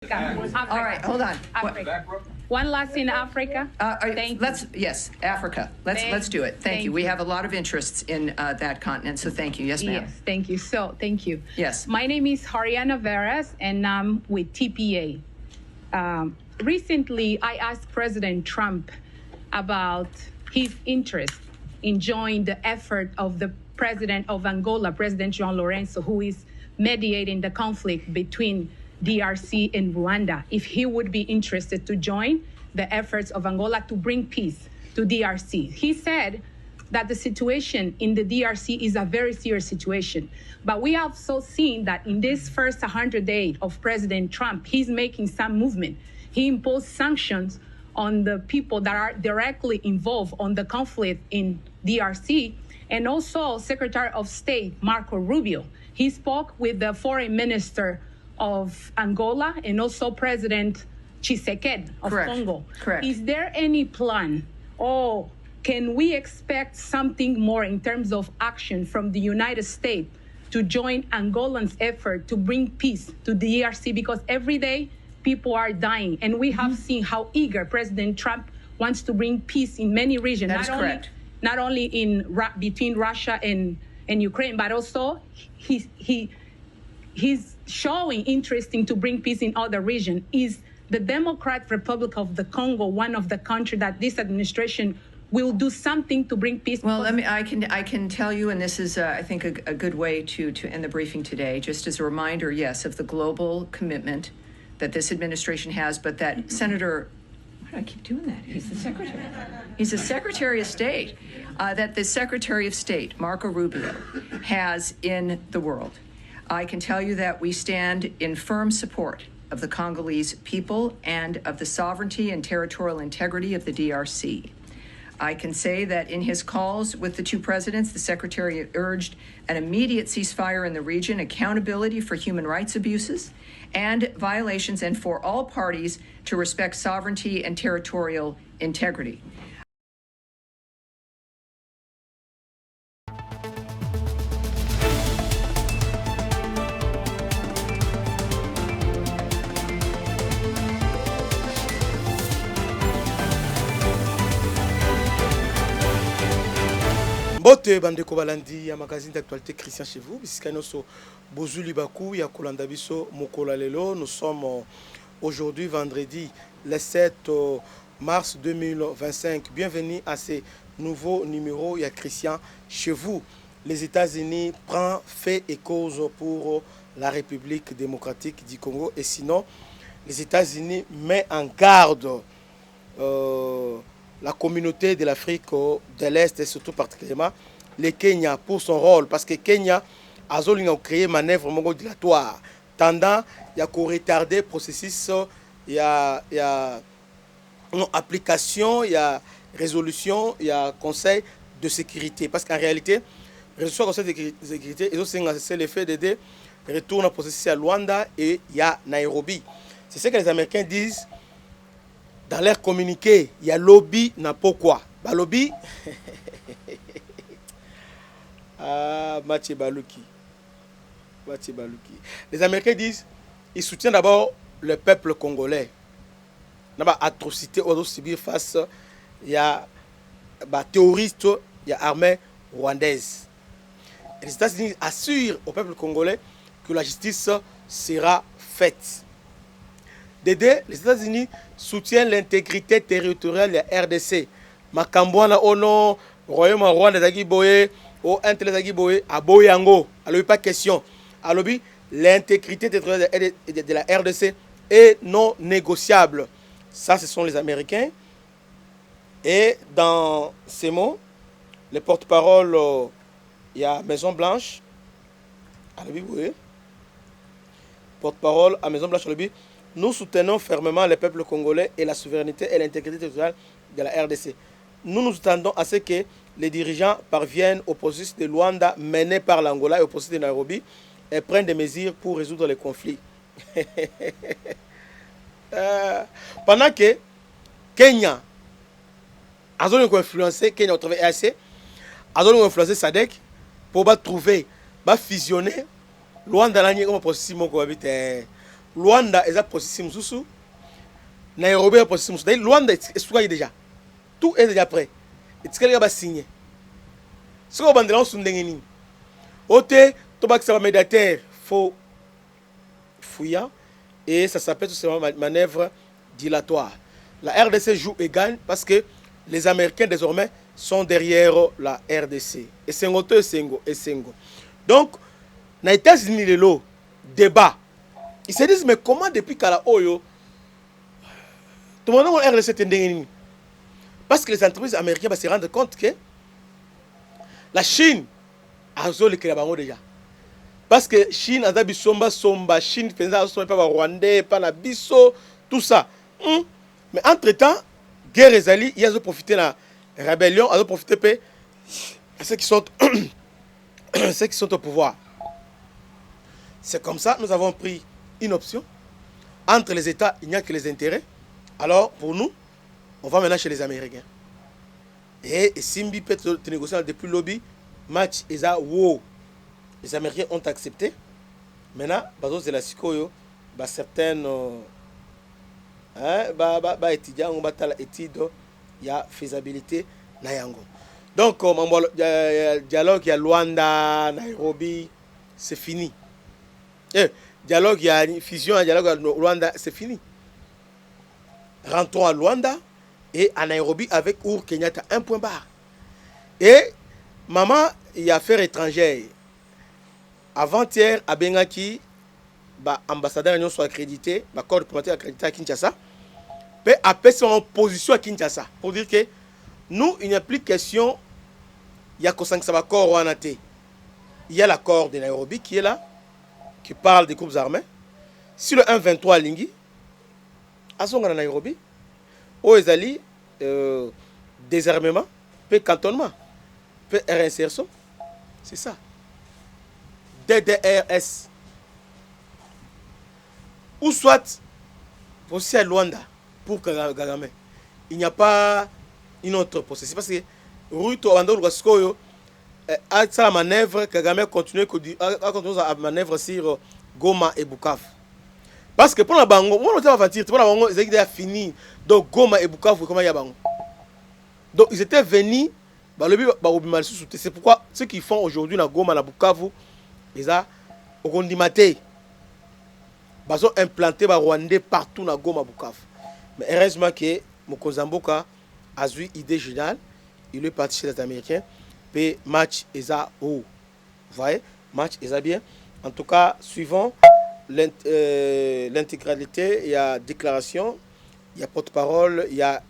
Africa. All right, hold on. Africa. One last in Africa. Thank you. Yes, Africa. Let's do it. Thank you. We have a lot of interests in that continent, so thank you. Yes, ma'am. Yes, thank you. So, thank you. Yes. My name is Hariana Veras, and I'm with TPA. Recently, I asked President Trump about his interest in joining the effort of the president of Angola, President João Lourenço, who is mediating the conflict between DRC and Rwanda, if he would be interested to join the efforts of Angola to bring peace to DRC. He said that the situation in the DRC is a very serious situation. But we have also seen that in this first 100 days of President Trump, he's making some movement. He imposed sanctions on the people that are directly involved on the conflict in DRC. And also Secretary of State, Marco Rubio, he spoke with the foreign minister of Angola and also President Tshisekedi of Congo. Correct. Is there any plan, or can we expect something more in terms of action from the United States to join Angolan's effort to bring peace to the DRC? Because every day people are dying, and we have seen how eager President Trump wants to bring peace in many regions. That is correct. Not only between Russia and Ukraine, but also he's showing interest in to bring peace in other regions. Is the Democratic Republic of the Congo one of the countries that this administration will do something to bring peace? Well, I can tell you, and this is, I think, a good way to end the briefing today, just as a reminder, yes, of the global commitment that this administration has, but that Senator, why do I keep doing that? He's the secretary. He's the Secretary of State, that the Secretary of State, Marco Rubio, has in the world. I can tell you that we stand in firm support of the Congolese people and of the sovereignty and territorial integrity of the DRC. I can say that in his calls with the two presidents, the Secretary urged an immediate ceasefire in the region, accountability for human rights abuses and violations, and for all parties to respect sovereignty and territorial integrity. Mbote bandeko balandi ya magazine d'actualité Christian chez vous bisika noso bozuli baku ya kolanda biso mokola lelo. Nous sommes aujourd'hui vendredi le 7 mars 2025. Bienvenue à ce nouveau numéro ya Christian chez vous. Les États-Unis prennent fait et cause pour la République démocratique du Congo, et sinon les États-Unis mettent en garde la communauté de l'Afrique de l'Est, et surtout particulièrement le Kenya pour son rôle, parce que Kenya a créé une manœuvre dilatoire tendant à retarder le processus, il y a application, il y a résolution, il y a conseil de sécurité, parce qu'en réalité résolution conseil de sécurité c'est le fait d'aider retourner au processus à Luanda et il y a Nairobi. C'est ce que les Américains disent dans leur communiqué. Il y a lobby, n'a pas quoi. Bah, lobby. Mathieu Balouki. Les Américains disent ils soutiennent d'abord le peuple congolais. Il y a atrocité aux subir face. Il y a terroristes, il y a armée rwandaise. Et les États-Unis assurent au peuple congolais que la justice sera faite. Les États-Unis soutiennent l'intégrité territoriale de la RDC. Makambouana ono, Royaume Rwanda zaki boye, o Intel zaki boye, a boyango. Alors pas question. Alors l'intégrité territoriale de la RDC est non négociable. Ça, ce sont les Américains. Et dans ces mots, les porte-parole, il y a Maison Blanche. Alors vous voyez, porte-parole à Maison Blanche. Nous soutenons fermement le peuple congolais et la souveraineté et l'intégrité territoriale de la RDC. Nous nous attendons à ce que les dirigeants parviennent au processus de Luanda mené par l'Angola et au processus de Nairobi et prennent des mesures pour résoudre les conflits. Pendant que Kenya a influencé Kenya au travers EAC, a influencé SADC pour trouver, fusionner Luanda comme processus. Luanda est un processus mususu, Nairobi est un processus mususu. Luanda est déjà. Tout est déjà prêt. Et ce qu'il y a signé. Ce qu'on va dire, c'est que Ote, Tobak ça va médiateur, faux fouillant, et ça s'appelle tout simplement manœuvre dilatoire. La RDC joue et gagne parce que les Américains désormais sont derrière la RDC. Et Sengo. Donc, dans les États-Unis, le débat. Ils se disent, mais comment depuis Kala Oyo, tout le monde a RDC tendeng. Parce que les entreprises américaines vont se rendre compte que la Chine a zolé que la déjà. Parce que Chine a d'habitude somba, Chine faisait pas Rwandais, pas la biso, tout ça. Mais entre-temps, guerre et ali, ils ont profité de la rébellion, ils ont profité de ceux qui sont ceux qui sont au pouvoir. C'est comme ça que nous avons pris une option. Entre les États, il n'y a que les intérêts. Alors, pour nous, on va maintenant chez les Américains. Et Simbi peut négocier depuis le lobby, match, et ça, wow. Les Américains ont accepté. Maintenant, c'est la Sikoyo, certaines étudiants ont l'étude, il y a faisabilité. Donc, le dialogue, il y a Luanda, Nairobi, c'est fini. Dialogue, il y a une fusion, un dialogue à Luanda, c'est fini. Rentrons à Luanda et à Nairobi avec Uhuru Kenyatta, un point barre. Et maman, il y a affaires étrangères. Avant-hier, à Bengaki, ambassadeur union soit accrédité, corps diplomatique accrédité à Kinshasa, peut appeler son position à Kinshasa pour dire que nous, il n'y a plus de question, il y a corps Wanate. Il y a l'accord de Nairobi qui est là, qui parle des groupes armés. Si le 1-23 à Lingi, à son Nairobi, au Ezali, désarmement, peu cantonnement, peu réinsertion, c'est ça. DDRS. Ou soit, aussi à Luanda, pour Kagame. Il n'y a pas une autre processus. Parce que Ruto Abandon Raskoyo a la manœuvre, Kagame continue à manœuvre sur Goma et Bukavu. Parce que pour la Bango, on va dire, pour la Bango, ils ont fini. Donc Goma et Bukavu, comment il y a Bango? Donc ils étaient venus, c'est pourquoi ceux qui font aujourd'hui la Goma, la Bukavu, ils ont dit ils ont implanté les Rwandais partout dans Goma Bukavu. Mais heureusement que Mokozamboka a eu une idée géniale. Il est parti chez les Américains. Et match est à haut. Vous voyez, match est à bien. En tout cas, suivant l'intégralité, il y a déclaration, il y a porte-parole, il y a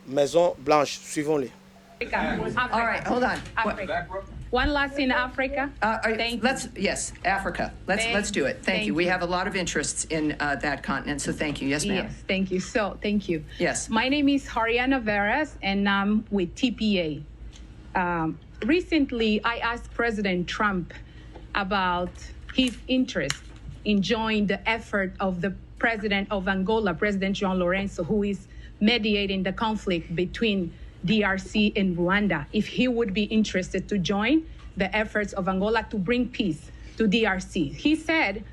Maison Blanche. Suivons-les. All right, hold on. One last in Africa. Yes, Africa. Let's do it. Thank you. We have a lot of interests in that continent, so thank you. Yes, ma'am. Yes, thank you. So, thank you. Yes. My name is Hariana Veras, and I'm with TPA. Recently, I asked President Trump about his interest in joining the effort of the president of Angola, President João Lourenço, who is mediating the conflict between DRC and Rwanda, if he would be interested to join the efforts of Angola to bring peace to DRC. He said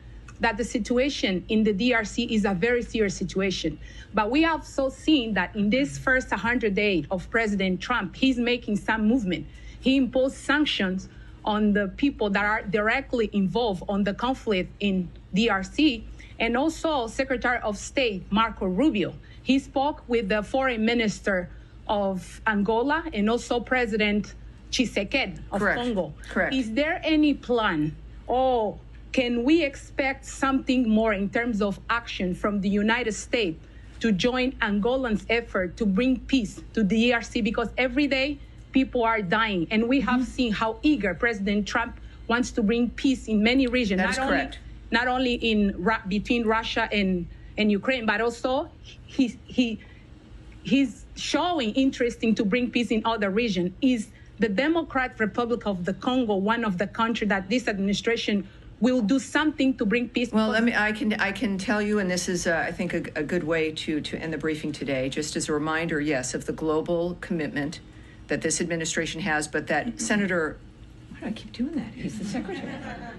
that the situation in the DRC is a very serious situation. But we have also seen that in this first 100 days of President Trump, he's making some movement. He imposed sanctions on the people that are directly involved on the conflict in DRC. And also Secretary of State Marco Rubio, he spoke with the foreign minister of Angola and also President Tshisekedi of Congo. Correct. Is there any plan, or can we expect something more in terms of action from the United States to join Angolan's effort to bring peace to the DRC? Because every day people are dying, and we have seen how eager President Trump wants to bring peace in many regions. That is correct. Not only between Russia and Ukraine, but also he's showing interest in to bring peace in other regions. Is the Democratic Republic of the Congo one of the countries that this administration will do something to bring peace? Well, I can tell you, and this is, I think, a good way to end the briefing today, just as a reminder, yes, of the global commitment that this administration has, but that Senator, why do I keep doing that? He's the secretary.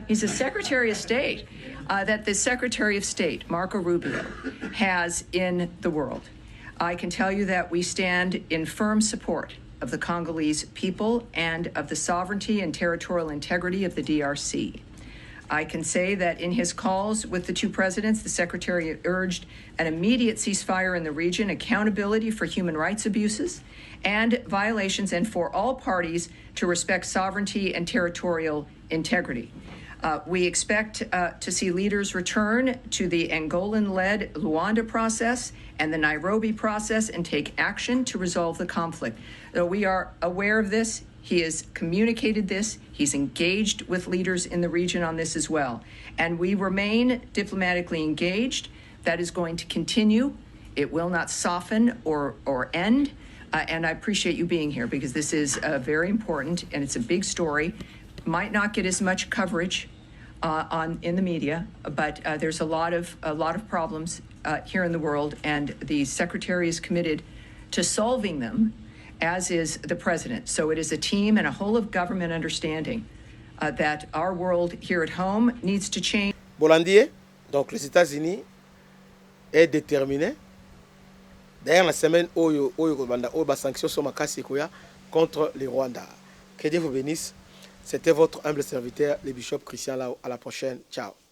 He's the Secretary of State that the Secretary of State, Marco Rubio, has in the world. I can tell you that we stand in firm support of the Congolese people and of the sovereignty and territorial integrity of the DRC. I can say that in his calls with the two presidents, the Secretary urged an immediate ceasefire in the region, accountability for human rights abuses and violations, and for all parties to respect sovereignty and territorial integrity. We expect to see leaders return to the Angolan-led Luanda process and the Nairobi process and take action to resolve the conflict. We are aware of this. He has communicated this. He's engaged with leaders in the region on this as well. And we remain diplomatically engaged. That is going to continue. It will not soften or end. And I appreciate you being here because this is very important and it's a big story. Might not get as much coverage in the media, but there's a lot of problems here in the world, and the Secretary is committed to solving them, as is the President. So it is a team and a whole of government understanding that our world here at home needs to change. Bolandier, donc les États-Unis est déterminé. D'ailleurs, la semaine où les sanctions sont contre le Rwanda. Que Dieu vous bénisse. C'était votre humble serviteur, le bishop Christian Lao. À la prochaine. Ciao.